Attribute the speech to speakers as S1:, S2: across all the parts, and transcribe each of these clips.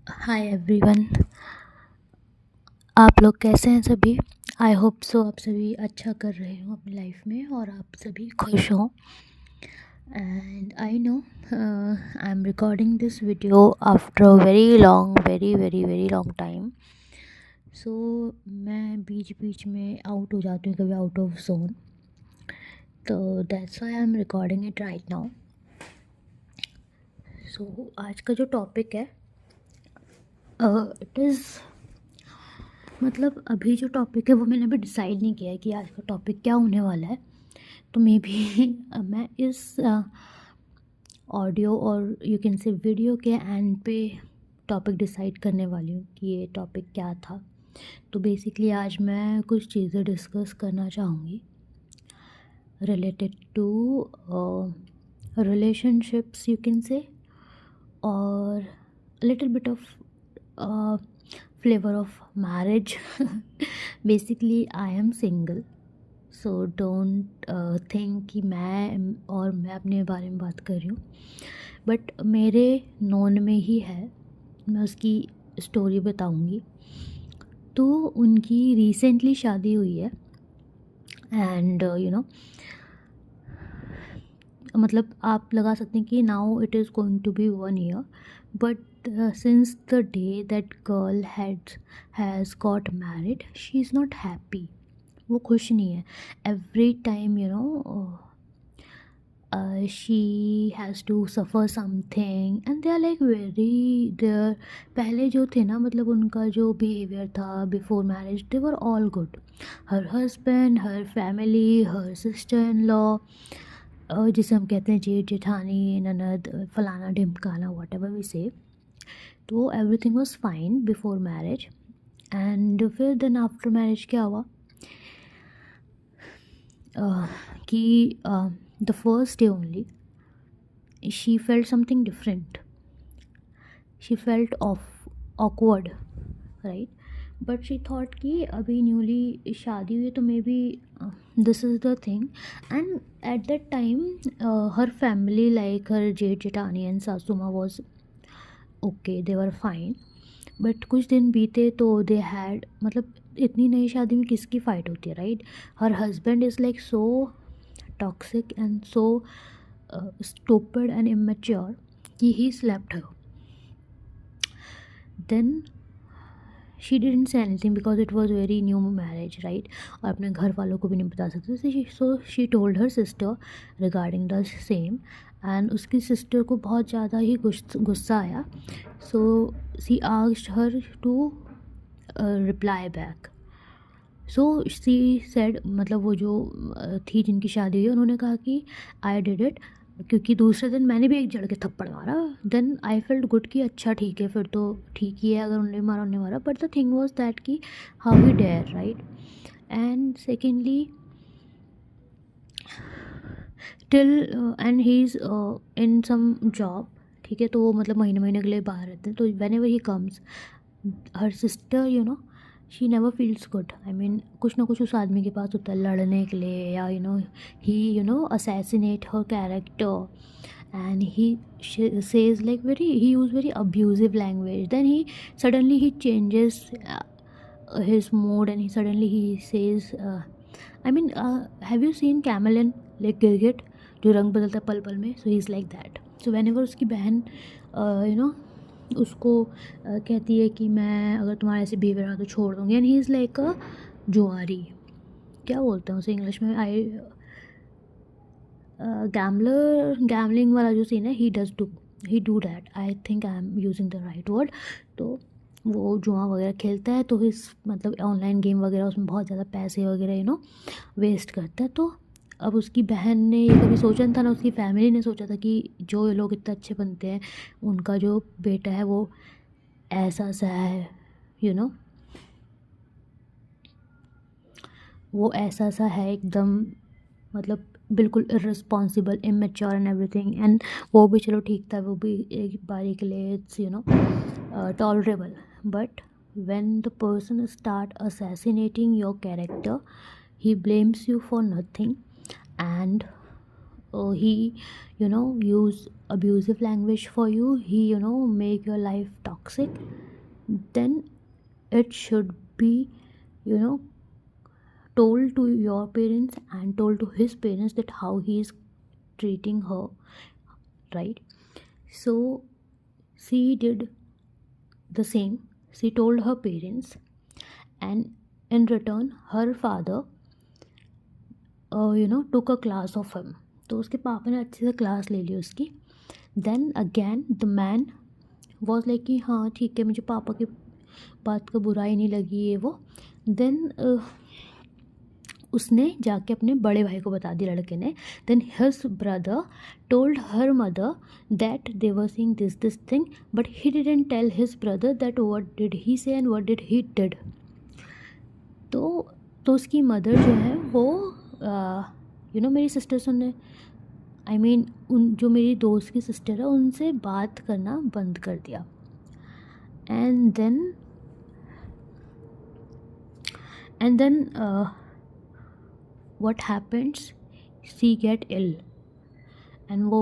S1: Hi everyone. आप लोग कैसे हैं सभी। आई होप सो आप सभी अच्छा कर रहे हो अपनी लाइफ में और आप सभी खुश हो। And I know I am recording this video after a very long very very very long time. So मैं बीच बीच में आउट हो जाती हूँ, कभी आउट ऑफ जोन, तो that's why I am recording it right now. So आज का जो टॉपिक है इट इज़ मतलब अभी जो टॉपिक है वो मैंने अभी डिसाइड नहीं किया है कि आज का टॉपिक क्या होने वाला है। तो मे बी मैं इस ऑडियो और यू कैन से वीडियो के एंड पे टॉपिक डिसाइड करने वाली हूँ कि ये टॉपिक क्या था। तो बेसिकली आज मैं कुछ चीज़ें डिस्कस करना चाहूँगी related to relationships you can say, और little bit of flavour of marriage. Basically I am single, so don't think कि मैं अपने बारे में बात कर रही हूँ, बट मेरे नोन में ही है। मैं उसकी स्टोरी बताऊँगी। तो उनकी रिसेंटली शादी हुई है एंड मतलब आप लगा सकते हैं कि now it is going to be 1 year, but since the day that girl has got married she is not happy. वो खुश नहीं है। Every time she has to suffer something and they are like very there. पहले जो थे ना, मतलब उनका जो बिहेवियर था before marriage, they were all good. Her husband, her family, her sister in law, जिसे हम कहते हैं जेठ जेठानी, ननद, फलाना ढिमकाना, वॉट एवर वी से, तो everything was fine before marriage. And फिर देन आफ्टर मैरिज क्या हुआ कि the first day only she felt something different. She felt awkward, right. But she thought कि अभी न्यूली शादी हुई है तो maybe this is the thing. And at that time her family, like her जेठ जेठानी एंड सासू माँ was okay, they were fine. But कुछ दिन बीते तो दे हैड, मतलब इतनी नई शादी में किसकी फ़ाइट होती है, right. Her husband is like so toxic and so stupid and immature कि he slapped her. Then she didn't say anything because it was very new marriage, right? और अपने घर वालों को भी नहीं बता सकते थे। So she told her sister regarding the same, and उसकी सिस्टर को बहुत ज़्यादा ही गुस्सा आया। So she asked her to reply back. So she said, मतलब वो जो थी जिनकी शादी हुई, उन्होंने कहा कि आई डिड इट, क्योंकि दूसरे दिन मैंने भी एक जड़ के थप्पड़ मारा। देन आई फेल्ट गुड कि अच्छा ठीक है, फिर तो ठीक ही है, अगर उन्होंने मारा उन्होंने मारा। But the thing was that कि how he dare, right. And secondly till and he is in some job, ठीक है। तो वो मतलब महीने महीने के लिए बाहर रहते हैं। तो when ever he comes, her sister she never feels good. I mean कुछ ना कुछ उस आदमी के पास होता है लड़ने के लिए, या he assassinate her character, and he says like he use very abusive language. Then he suddenly he changes his mood, and he says I mean have you seen Chameleon, like Gilgit, जो रंग बदलता है पल पल में? So he's like that. So whenever उसकी बहन उसको कहती है कि मैं अगर तुम्हारा ऐसे बिहेवियर रहा तो छोड़ दूँगी, एंड ही इज़ लाइक अ जुआरी, क्या बोलते हैं उसे इंग्लिश में, गैमलिंग वाला जो सीन है, ही do that. I think I am using the right word. तो वो जुआ वगैरह खेलता है, तो इस मतलब ऑनलाइन गेम वगैरह, उसमें बहुत ज़्यादा पैसे वगैरह वेस्ट करता है। तो अब उसकी बहन ने ये कभी सोचा नहीं था, ना उसकी फैमिली ने सोचा था कि जो ये लोग इतने अच्छे बनते हैं, उनका जो बेटा है वो ऐसा सा है, यू नो वो ऐसा सा है एकदम, मतलब बिल्कुल irresponsible, immature and everything. And वो भी चलो ठीक था, वो भी एक बारी के लिए it's tolerable. But when the person start assassinating your character, he blames you for nothing, and he use abusive language for you, he make your life toxic, then it should be you know told to your parents and told to his parents that how he is treating her, right? So she did the same. She told her parents, and in return her father took a class of him. तो उसके पापा ने अच्छे से class ले ली उसकी. Then again the man was like कि हाँ ठीक है, मुझे पापा की बात का बुराई नहीं लगी ये वो. देन उसने जाके अपने बड़े भाई को बता दिया लड़के ने. Then his brother told her mother that they were seeing this thing, but he didn't tell his brother that what did he say and what did he did. तो उसकी मदर जो है वो मेरी सिस्टर सुनने उन जो मेरी दोस्त की सिस्टर है उनसे बात करना बंद कर दिया. And then what happens, she get ill. And वो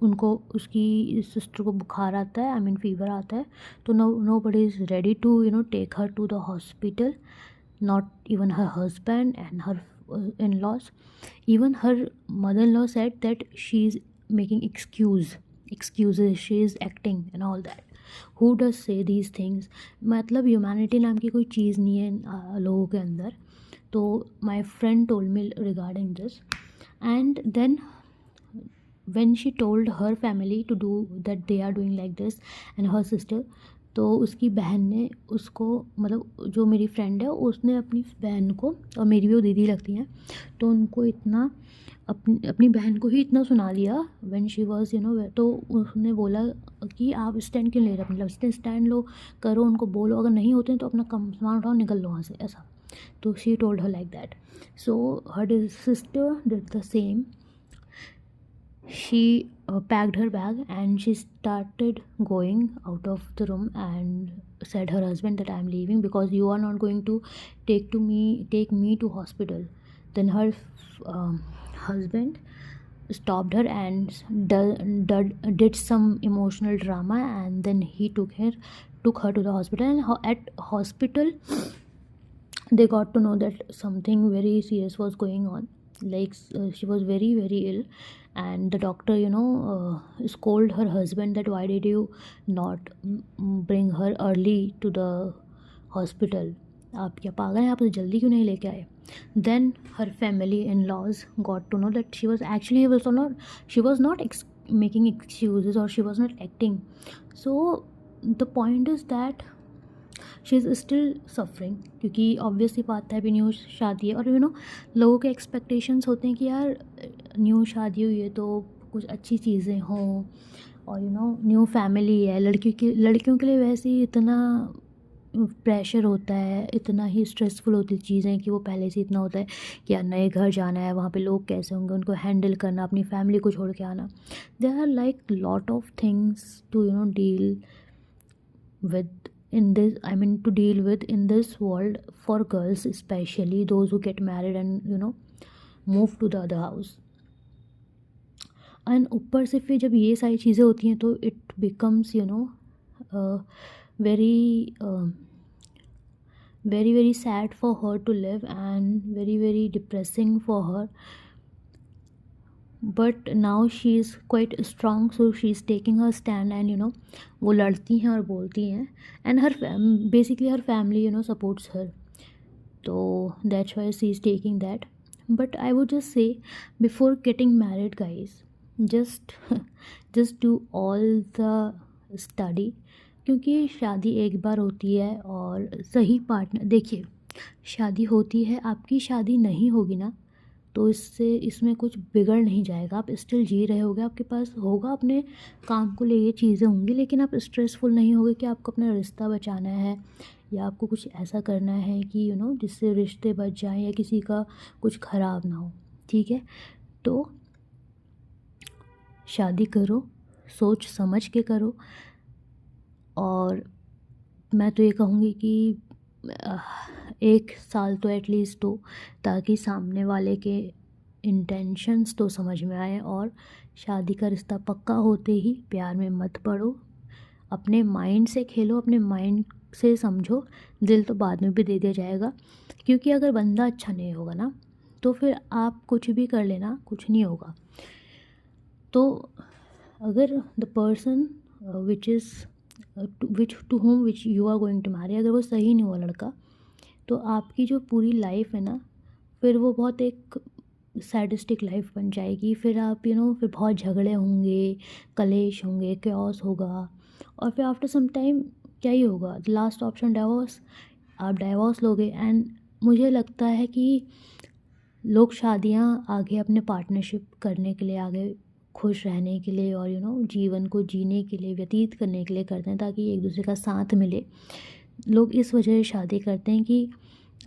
S1: उनको उसकी सिस्टर को बुखार आता है, फीवर आता है. तो nobody is ready to take her to the hospital, not even her husband and her in-laws. Even her mother-in-law said that she is making excuses, she is acting and all that. Who does say these things? मतलब humanity नाम की कोई चीज़ नहीं है लोगों के अंदर. तो my friend told me regarding this, and then when she told her family to do that, they are doing like this, and her sister, तो उसकी बहन ने उसको मतलब जो मेरी फ्रेंड है उसने अपनी बहन को, और मेरी भी वो दीदी लगती हैं, तो उनको इतना अपनी बहन को ही इतना सुना दिया व्हेन शी वाज तो उसने बोला कि आप स्टैंड क्यों ले रहे, मतलब स्टैंड लो, करो, उनको बोलो, अगर नहीं होते हैं तो अपना कम सामान उठाओ, निकल लो वहाँ से, ऐसा. तो she told her like that. So her sister did the same. She packed her bag and she started going out of the room and said her husband that I am leaving because you are not going to take me to hospital. Then her husband stopped her and did some emotional drama, and then he took her to the hospital. And at hospital they got to know that something very serious was going on, like she was very very ill. And the doctor scolded her husband that why did you not bring her early to the hospital, आप क्या पागल हैं, आप तो जल्दी क्यों नहीं लेके आए. Then her family in-laws got to know that she was not making excuses, or she was not acting. So the point is that she is still suffering, क्योंकि ऑब्वियसली बात है अभी न्यू शादी है, और लोगों के एक्सपेक्टेशंस होते हैं कि यार न्यू शादी हुई है तो कुछ अच्छी चीज़ें हों, और न्यू फैमिली है. लड़कियों के लिए वैसे ही इतना प्रेशर होता है, इतना ही स्ट्रेसफुल होती चीज़ें कि वो पहले से इतना होता है कि यार नए घर जाना है, वहाँ पे लोग कैसे होंगे, उनको हैंडल करना, अपनी फैमिली को छोड़ के आना. There are like lot of things to deal with to deal with in this world, for girls especially, those who get married and move to the other house. And ऊपर से फिर जब ये सारी चीज़ें होती हैं तो it becomes very very very sad for her to live, and very very depressing for her. But now she is quite strong, so she is taking her stand, and वो लड़ती हैं और बोलती हैं, and her basically her family supports her. So that's why she is taking that. But I would just say, before getting married guys, just do all the study, क्योंकि शादी एक बार होती है, और सही पार्टनर देखिए, शादी होती है, आपकी शादी नहीं होगी ना तो इसमें कुछ बिगड़ नहीं जाएगा, आप स्टिल जी रहे होगे, आपके पास होगा अपने काम को लिए ये चीज़ें होंगी, लेकिन आप स्ट्रेसफुल नहीं होगे कि आपको अपना रिश्ता बचाना है, या आपको कुछ ऐसा करना है कि जिससे रिश्ते बच जाएं या किसी का कुछ ख़राब ना हो. ठीक है, तो शादी करो, सोच समझ के करो. और मैं तो ये कहूँगी कि 1 साल तो एटलीस्ट हो, ताकि सामने वाले के इंटेंशंस तो समझ में आए, और शादी का रिश्ता पक्का होते ही प्यार में मत पड़ो। अपने माइंड से खेलो, अपने माइंड से समझो। दिल तो बाद में भी दे दिया जाएगा, क्योंकि अगर बंदा अच्छा नहीं होगा ना, तो फिर आप कुछ भी कर लेना, कुछ नहीं होगा। तो अगर the person which is which to whom which you are going to marry, अगर वो सही नहीं हुआ लड़का, तो आपकी जो पूरी लाइफ है ना, फिर वो बहुत एक सैडिस्टिक लाइफ बन जाएगी। फिर आप फिर बहुत झगड़े होंगे, कलेश होंगे, क्योस होगा, और फिर आफ्टर सम टाइम क्या ही होगा, द लास्ट ऑप्शन डाइवोर्स। आप डाइवोर्स लोगे। एंड मुझे लगता है कि लोग शादियां आगे अपने पार्टनरशिप करने के लिए, आगे खुश रहने के लिए, और जीवन को जीने के लिए, व्यतीत करने के लिए करते हैं, ताकि एक दूसरे का साथ मिले। लोग इस वजह से शादी करते हैं कि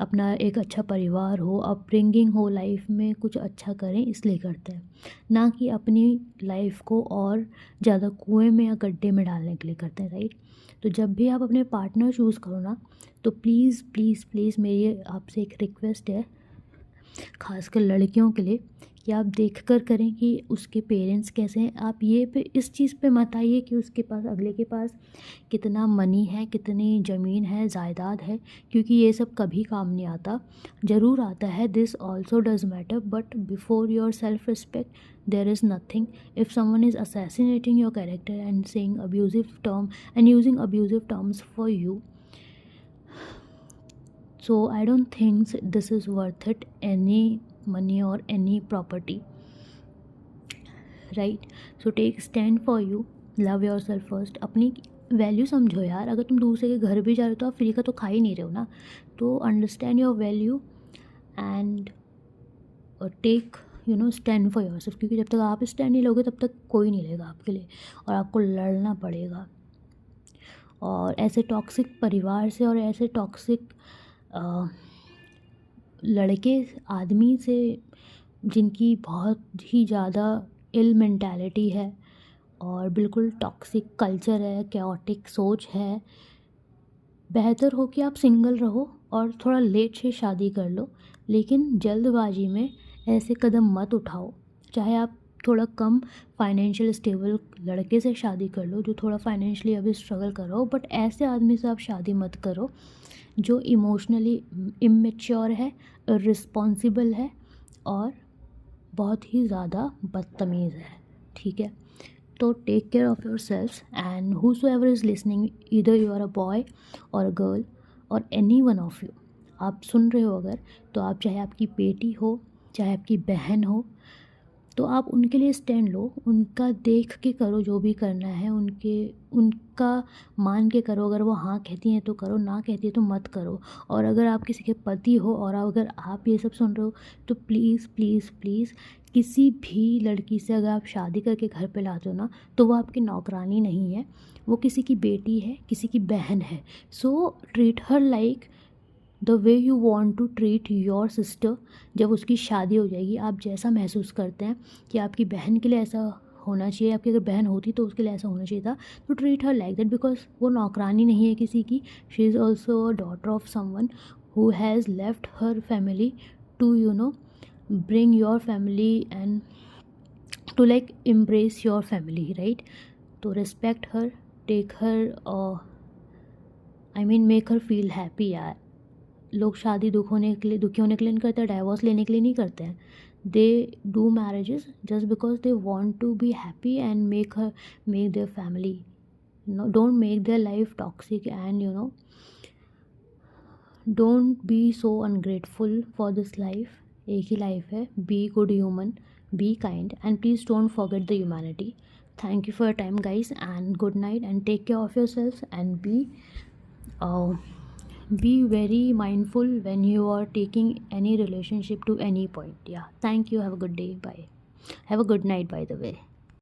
S1: अपना एक अच्छा परिवार हो, अपब्रिंगिंग हो, लाइफ में कुछ अच्छा करें, इसलिए करते हैं, ना कि अपनी लाइफ को और ज़्यादा कुएं में या गड्ढे में डालने के लिए करते हैं, राइट। तो जब भी आप अपने पार्टनर चूज़ करो ना, तो प्लीज़ प्लीज़ प्लीज़ मेरी आपसे एक रिक्वेस्ट है, खासकर लड़कियों के लिए, कि आप देख कर करें कि उसके पेरेंट्स कैसे हैं। आप ये पे इस चीज़ पे मत आइए कि उसके पास, अगले के पास कितना मनी है, कितनी ज़मीन है, जायदाद है, क्योंकि ये सब कभी काम नहीं आता। ज़रूर आता है, this also does matter, but before your self respect there is nothing. If someone is assassinating your character and saying abusive term and using abusive terms for you, so I don't think this is worth it, any money or any property, right? So take stand for you, love yourself first, अपनी value समझो यार। अगर तुम दूसरे के घर भी जा रहे हो तो आप फ्री का तो खा ही नहीं रहे हो ना। तो understand your value and take stand for yourself, क्योंकि जब तक आप स्टैंड नहीं लोगे तब तक कोई नहीं लेगा आपके लिए, और आपको लड़ना पड़ेगा। और ऐसे टॉक्सिक परिवार से और ऐसे टॉक्सिक लड़के आदमी से, जिनकी बहुत ही ज़्यादा इल मेंटालिटी है और बिल्कुल टॉक्सिक कल्चर है, कैओटिक सोच है, बेहतर हो कि आप सिंगल रहो और थोड़ा लेट से शादी कर लो, लेकिन जल्दबाजी में ऐसे कदम मत उठाओ। चाहे आप थोड़ा कम फाइनेंशियल स्टेबल लड़के से शादी कर लो, जो थोड़ा फाइनेंशियली अभी स्ट्रगल कर रहा हो, बट ऐसे आदमी से आप शादी मत करो जो इमोशनली इमेच्योर है, रिस्पॉन्सिबल है, और बहुत ही ज़्यादा बदतमीज़ है, ठीक है। तो take care of yourself, and whosoever is listening, either you are a boy or a girl or any one of you, आप सुन रहे हो अगर, तो आप चाहे आपकी बेटी हो, चाहे आपकी बहन हो, तो आप उनके लिए स्टैंड लो। उनका देख के करो जो भी करना है, उनका मान के करो। अगर वो हाँ कहती हैं तो करो, ना कहती है तो मत करो। और अगर आप किसी के पति हो और अगर आप ये सब सुन रहे हो, तो प्लीज़ प्लीज़ प्लीज़ किसी भी लड़की से अगर आप शादी करके घर पे लाते हो ना, तो वो आपकी नौकरानी नहीं है, वो किसी की बेटी है, किसी की बहन है। So treat her like the way you want to treat your sister. जब उसकी शादी हो जाएगी, आप जैसा महसूस करते हैं कि आपकी बहन के लिए ऐसा होना चाहिए, आपकी अगर बहन होती तो उसके लिए ऐसा होना चाहिए था, तो treat her like that, because वो नौकरानी नहीं है किसी की। She is also a daughter of someone who has left her family to bring your family and to like embrace your family, right. तो respect her, take her, I mean make her feel happy यार। लोग शादी दुखी होने के लिए नहीं करते, डाइवोर्स लेने के लिए नहीं करते हैं। They do marriages just because they want to be happy and make their family, don't make their life toxic, and don't be so ungrateful for this life. एक ही लाइफ है, be good human, be kind, and please don't forget the humanity. Thank you for your time guys, and good night, and take care of yourself, and be very mindful when you are taking any relationship to any point. Yeah, thank you, have a good day, bye, have a good night by the way.